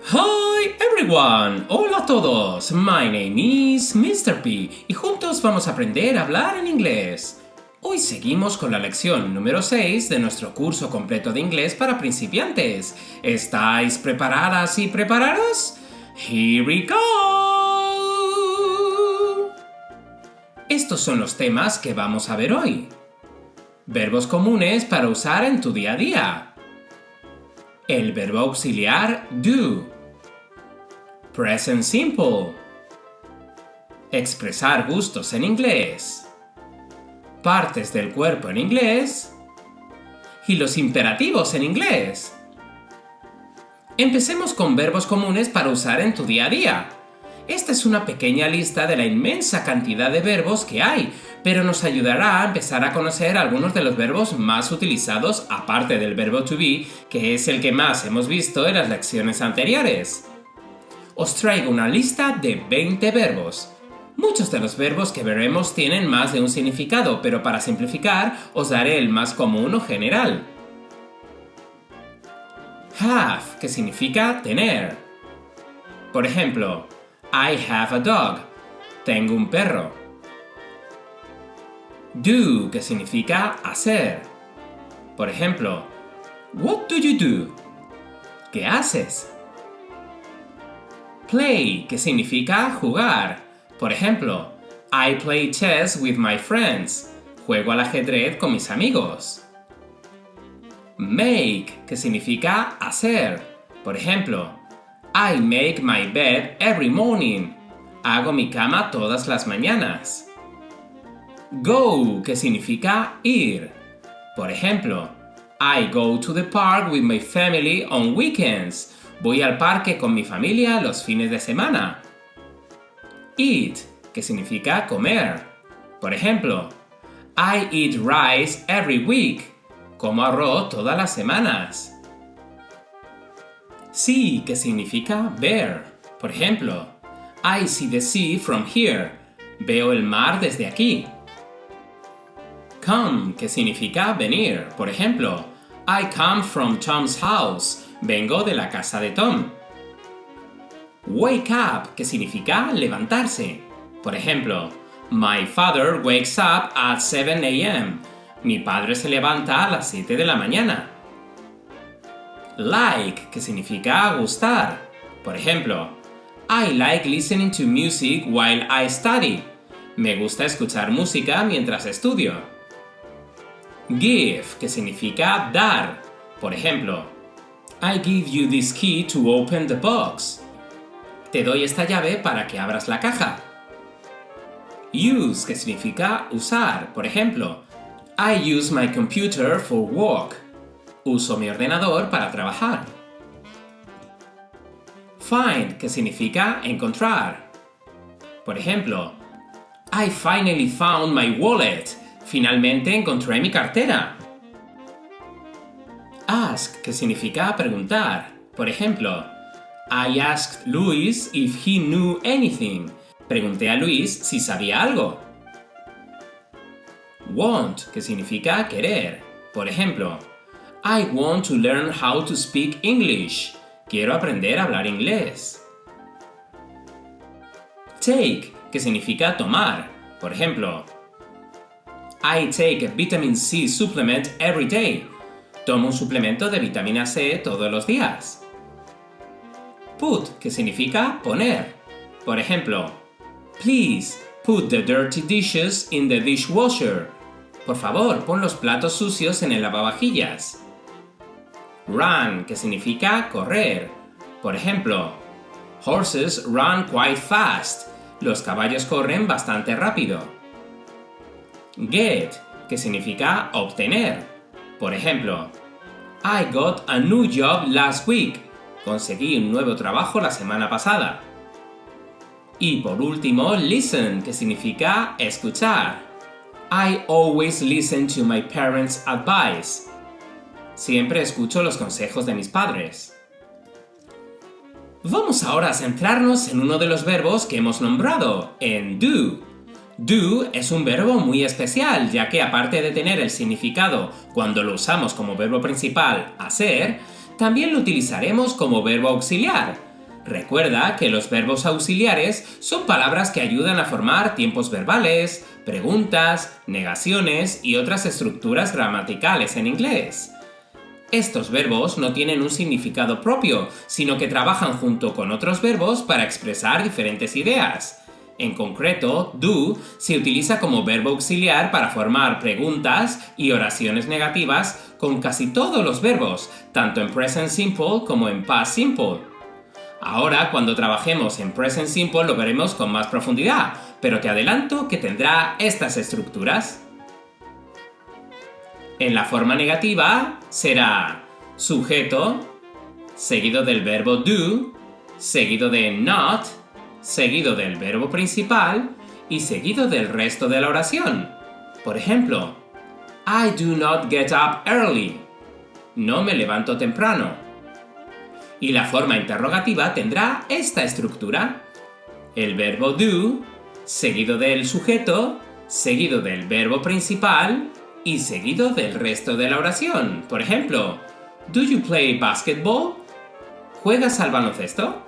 Hi everyone! Hola a todos! My name is Mr. P y juntos vamos a aprender a hablar en inglés. Hoy seguimos con la lección número 6 de nuestro curso completo de inglés para principiantes. ¿Estáis preparadas y preparados? Here we go! Estos son los temas que vamos a ver hoy. Verbos comunes para usar en tu día a día. El verbo auxiliar do. Present simple. Expresar gustos en inglés. Partes del cuerpo en inglés. Y los imperativos en inglés. Empecemos con verbos comunes para usar en tu día a día. Esta es una pequeña lista de la inmensa cantidad de verbos que hay, pero nos ayudará a empezar a conocer algunos de los verbos más utilizados aparte del verbo to be, que es el que más hemos visto en las lecciones anteriores. Os traigo una lista de 20 verbos. Muchos de los verbos que veremos tienen más de un significado, pero para simplificar os daré el más común o general. Have, que significa tener. Por ejemplo, I have a dog. Tengo un perro. Do, que significa hacer. Por ejemplo, What do you do? ¿Qué haces? Play, que significa jugar. Por ejemplo, I play chess with my friends. Juego al ajedrez con mis amigos. Make, que significa hacer. Por ejemplo, I make my bed every morning. Hago mi cama todas las mañanas. Go, que significa ir. Por ejemplo, I go to the park with my family on weekends. Voy al parque con mi familia los fines de semana. Eat, que significa comer. Por ejemplo, I eat rice every week. Como arroz todas las semanas. See, que significa ver. Por ejemplo, I see the sea from here. Veo el mar desde aquí. Come, que significa venir. Por ejemplo, I come from Tom's house. Vengo de la casa de Tom. Wake up, que significa levantarse. Por ejemplo, My father wakes up at 7 a.m. Mi padre se levanta a las 7 de la mañana. Like, que significa gustar. Por ejemplo, I like listening to music while I study. Me gusta escuchar música mientras estudio. Give, que significa dar. Por ejemplo, I give you this key to open the box. Te doy esta llave para que abras la caja. Use, que significa usar. Por ejemplo, I use my computer for work. Uso mi ordenador para trabajar. Find, que significa encontrar. Por ejemplo, I finally found my wallet. Finalmente encontré mi cartera. Ask, que significa preguntar. Por ejemplo, I asked Luis if he knew anything. Pregunté a Luis si sabía algo. Want, que significa querer. Por ejemplo, I want to learn how to speak English. Quiero aprender a hablar inglés. Take, que significa tomar. Por ejemplo, I take a vitamin C supplement every day. Tomo un suplemento de vitamina C todos los días. Put, que significa poner. Por ejemplo, Please put the dirty dishes in the dishwasher. Por favor, pon los platos sucios en el lavavajillas. Run, que significa correr. Por ejemplo, Horses run quite fast. Los caballos corren bastante rápido. Get, que significa obtener. Por ejemplo, I got a new job last week. Conseguí un nuevo trabajo la semana pasada. Y por último, listen, que significa escuchar. I always listen to my parents' advice. Siempre escucho los consejos de mis padres. Vamos ahora a centrarnos en uno de los verbos que hemos nombrado, en do. Do es un verbo muy especial, ya que aparte de tener el significado cuando lo usamos como verbo principal, hacer, también lo utilizaremos como verbo auxiliar. Recuerda que los verbos auxiliares son palabras que ayudan a formar tiempos verbales, preguntas, negaciones y otras estructuras gramaticales en inglés. Estos verbos no tienen un significado propio, sino que trabajan junto con otros verbos para expresar diferentes ideas. En concreto, do se utiliza como verbo auxiliar para formar preguntas y oraciones negativas con casi todos los verbos, tanto en present simple como en past simple. Ahora, cuando trabajemos en present simple lo veremos con más profundidad, pero te adelanto que tendrá estas estructuras. En la forma negativa será sujeto, seguido del verbo do, seguido de not, seguido del verbo principal y seguido del resto de la oración. Por ejemplo, I do not get up early. No me levanto temprano. Y la forma interrogativa tendrá esta estructura. El verbo do, seguido del sujeto, seguido del verbo principal y seguido del resto de la oración. Por ejemplo, do you play basketball? ¿Juegas al baloncesto?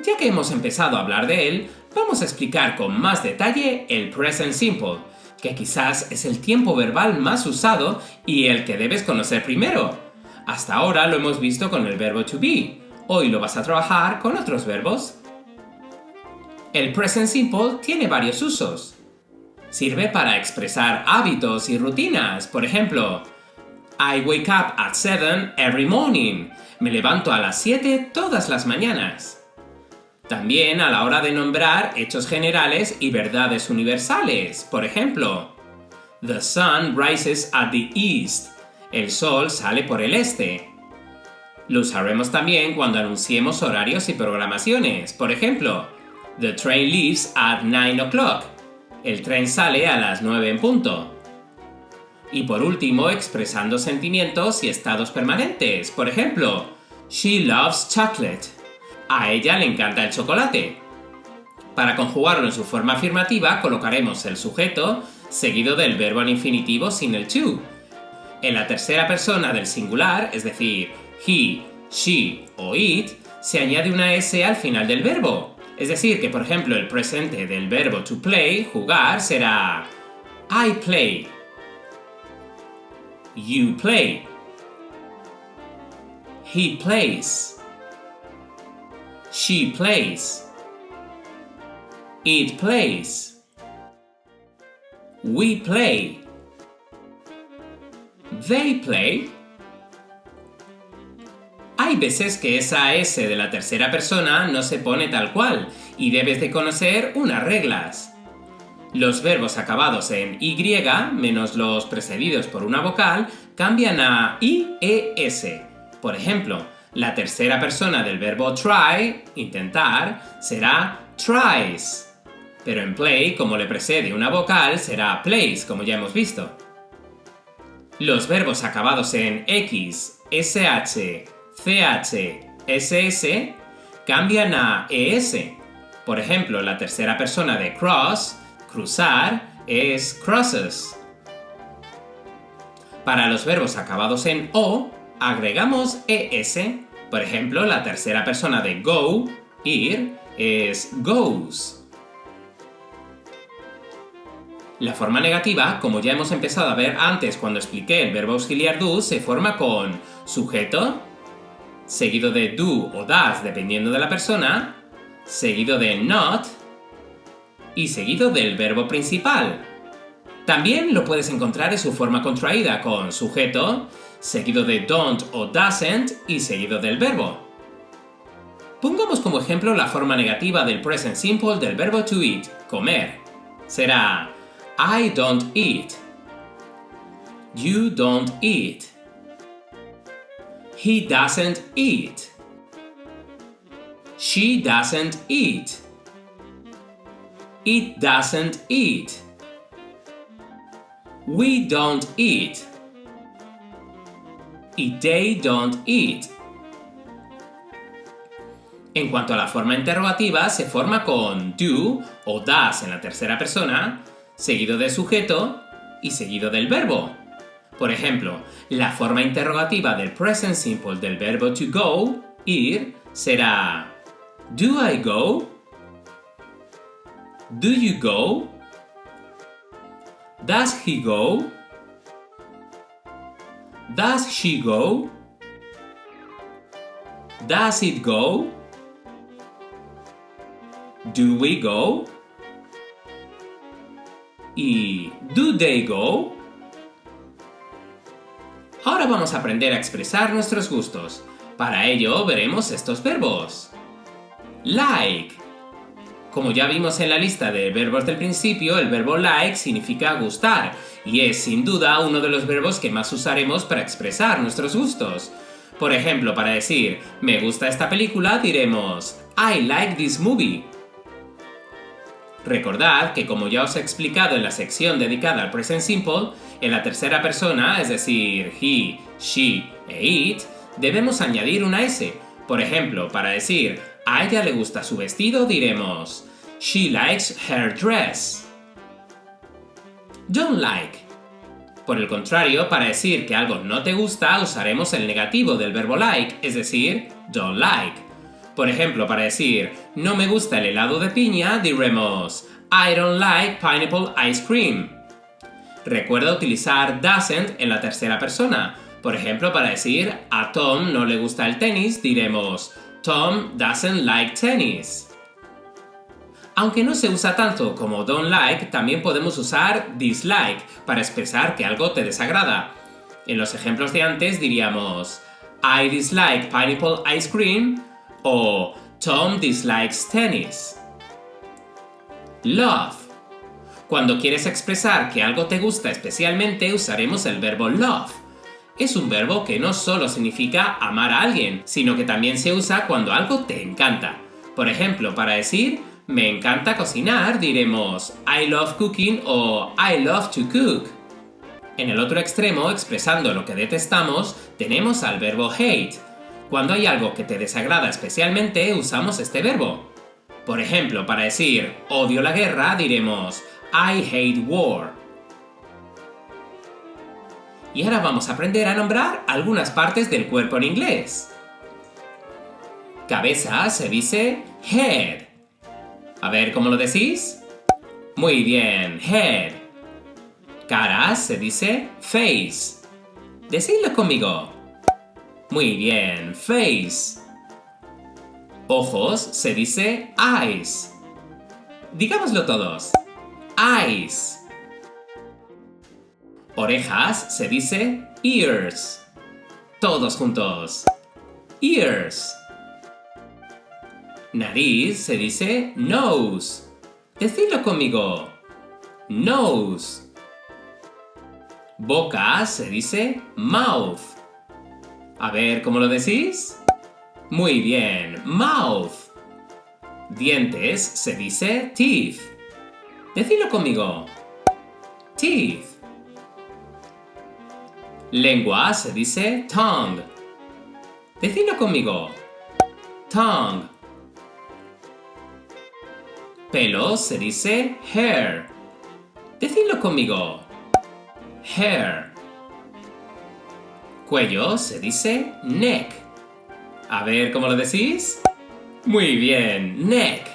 Ya que hemos empezado a hablar de él, vamos a explicar con más detalle el present simple, que quizás es el tiempo verbal más usado y el que debes conocer primero. Hasta ahora lo hemos visto con el verbo to be. Hoy lo vas a trabajar con otros verbos. El present simple tiene varios usos. Sirve para expresar hábitos y rutinas. Por ejemplo, I wake up at 7 every morning. Me levanto a las 7 todas las mañanas. También a la hora de nombrar hechos generales y verdades universales. Por ejemplo, The sun rises at the east. El sol sale por el este. Lo usaremos también cuando anunciemos horarios y programaciones. Por ejemplo, The train leaves at 9 o'clock. El tren sale a las 9 en punto. Y por último, expresando sentimientos y estados permanentes. Por ejemplo, She loves chocolate. A ella le encanta el chocolate. Para conjugarlo en su forma afirmativa, colocaremos el sujeto seguido del verbo en infinitivo sin el to. En la tercera persona del singular, es decir, he, she o it, se añade una s al final del verbo. Es decir, que por ejemplo el presente del verbo to play, jugar, será I play, you play, he plays, she plays, it plays, we play, they play. Hay veces que esa S de la tercera persona no se pone tal cual y debes de conocer unas reglas. Los verbos acabados en Y, menos los precedidos por una vocal, cambian a IES. Por ejemplo, la tercera persona del verbo try, intentar, será tries. Pero en play, como le precede una vocal, será plays, como ya hemos visto. Los verbos acabados en X, SH, CH, SS cambian a ES. Por ejemplo, la tercera persona de cross, cruzar, es crosses. Para los verbos acabados en O, agregamos ES. Por ejemplo, la tercera persona de go, ir, es goes. La forma negativa, como ya hemos empezado a ver antes cuando expliqué el verbo auxiliar do, se forma con sujeto, seguido de do o does dependiendo de la persona, seguido de not y seguido del verbo principal. También lo puedes encontrar en su forma contraída con sujeto, seguido de don't o doesn't y seguido del verbo. Pongamos como ejemplo la forma negativa del present simple del verbo to eat, comer. Será I don't eat. You don't eat. He doesn't eat. She doesn't eat. It doesn't eat. We don't eat. Y they don't eat. En cuanto a la forma interrogativa, se forma con do o does en la tercera persona, seguido del sujeto y seguido del verbo. Por ejemplo, la forma interrogativa del present simple del verbo to go, ir, será Do I go? Do you go? Does he go? Does she go? Does it go? Do we go? ¿Y do they go? Ahora vamos a aprender a expresar nuestros gustos. Para ello veremos estos verbos. Like. Como ya vimos en la lista de verbos del principio, el verbo like significa gustar y es sin duda uno de los verbos que más usaremos para expresar nuestros gustos. Por ejemplo, para decir me gusta esta película diremos I like this movie. Recordad que como ya os he explicado en la sección dedicada al present simple, en la tercera persona, es decir, he, she e it, debemos añadir una S. Por ejemplo, para decir a ella le gusta su vestido diremos She likes her dress. Don't like. Por el contrario, para decir que algo no te gusta usaremos el negativo del verbo like, es decir, don't like. Por ejemplo, para decir no me gusta el helado de piña diremos I don't like pineapple ice cream. Recuerda utilizar doesn't en la tercera persona. Por ejemplo, para decir a Tom no le gusta el tenis diremos Tom doesn't like tennis. Aunque no se usa tanto como don't like, también podemos usar dislike para expresar que algo te desagrada. En los ejemplos de antes diríamos I dislike pineapple ice cream o Tom dislikes tennis. Love. Cuando quieres expresar que algo te gusta especialmente usaremos el verbo love. Es un verbo que no solo significa amar a alguien, sino que también se usa cuando algo te encanta. Por ejemplo, para decir me encanta cocinar diremos I love cooking o I love to cook. En el otro extremo, expresando lo que detestamos, tenemos al verbo hate. Cuando hay algo que te desagrada especialmente, usamos este verbo. Por ejemplo, para decir odio la guerra diremos I hate war. Y ahora vamos a aprender a nombrar algunas partes del cuerpo en inglés. Cabeza se dice head. A ver, ¿cómo lo decís? Muy bien, head. Cara se dice face. Decidlo conmigo. Muy bien, face. Ojos se dice eyes. Digámoslo todos. Eyes. Orejas se dice ears. Todos juntos. Ears. Nariz se dice nose. Decidlo conmigo. Nose. Boca se dice mouth. A ver, ¿cómo lo decís? Muy bien, mouth. Dientes se dice teeth. Decidlo conmigo. Teeth. Lengua se dice tongue. Decidlo conmigo. Tongue. Pelo se dice hair. Decidlo conmigo. Hair. Cuello se dice neck. A ver, ¿cómo lo decís? Muy bien, neck.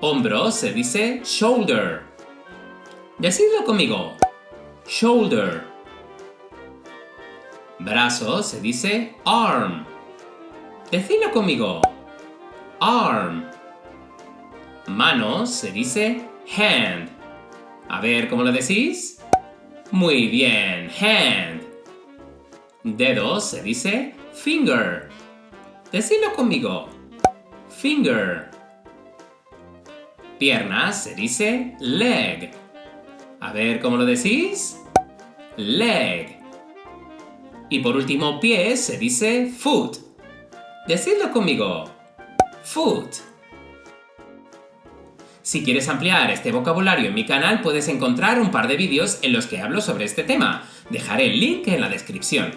Hombro se dice shoulder. Decidlo conmigo. Shoulder. Brazo se dice arm. Decidlo conmigo. Arm. Mano se dice hand. A ver, ¿cómo lo decís? Muy bien, hand. Dedo se dice finger. Decidlo conmigo. Finger. Piernas se dice leg. A ver, ¿cómo lo decís? Leg. Y por último, pie se dice foot. Decidlo conmigo. Foot. Si quieres ampliar este vocabulario en mi canal, puedes encontrar un par de vídeos en los que hablo sobre este tema. Dejaré el link en la descripción.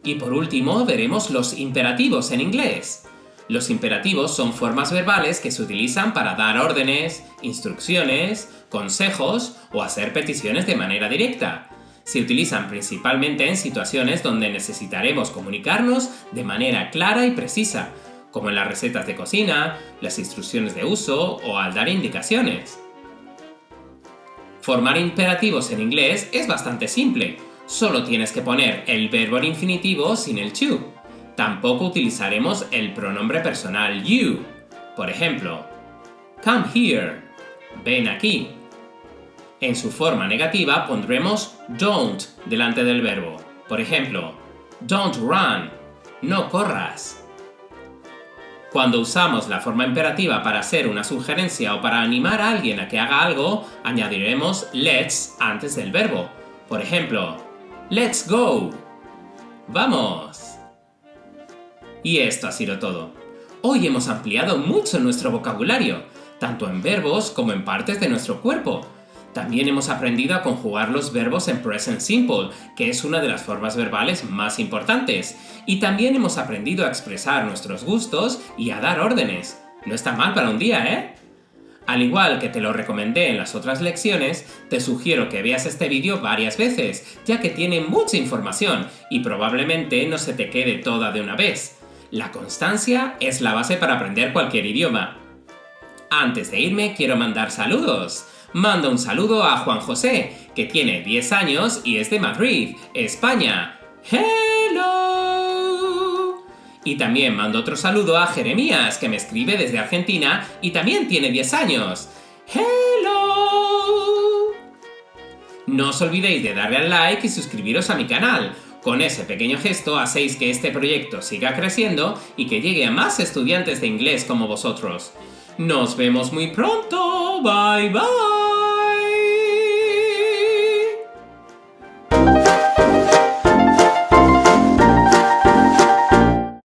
Y por último, veremos los imperativos en inglés. Los imperativos son formas verbales que se utilizan para dar órdenes, instrucciones, consejos o hacer peticiones de manera directa. Se utilizan principalmente en situaciones donde necesitaremos comunicarnos de manera clara y precisa, como en las recetas de cocina, las instrucciones de uso o al dar indicaciones. Formar imperativos en inglés es bastante simple, solo tienes que poner el verbo en infinitivo sin el to. Tampoco utilizaremos el pronombre personal you. Por ejemplo, come here, ven aquí. En su forma negativa pondremos don't delante del verbo. Por ejemplo, don't run, no corras. Cuando usamos la forma imperativa para hacer una sugerencia o para animar a alguien a que haga algo, añadiremos let's antes del verbo. Por ejemplo, let's go. ¡Vamos! Y esto ha sido todo. Hoy hemos ampliado mucho nuestro vocabulario, tanto en verbos como en partes de nuestro cuerpo. También hemos aprendido a conjugar los verbos en present simple, que es una de las formas verbales más importantes. Y también hemos aprendido a expresar nuestros gustos y a dar órdenes. No está mal para un día, ¿eh? Al igual que te lo recomendé en las otras lecciones, te sugiero que veas este vídeo varias veces, ya que tiene mucha información y probablemente no se te quede toda de una vez. La constancia es la base para aprender cualquier idioma. Antes de irme, quiero mandar saludos. Mando un saludo a Juan José, que tiene 10 años y es de Madrid, España. ¡Hello! Y también mando otro saludo a Jeremías, que me escribe desde Argentina y también tiene 10 años. ¡Hello! No os olvidéis de darle al like y suscribiros a mi canal. Con ese pequeño gesto hacéis que este proyecto siga creciendo y que llegue a más estudiantes de inglés como vosotros. ¡Nos vemos muy pronto! ¡Bye bye!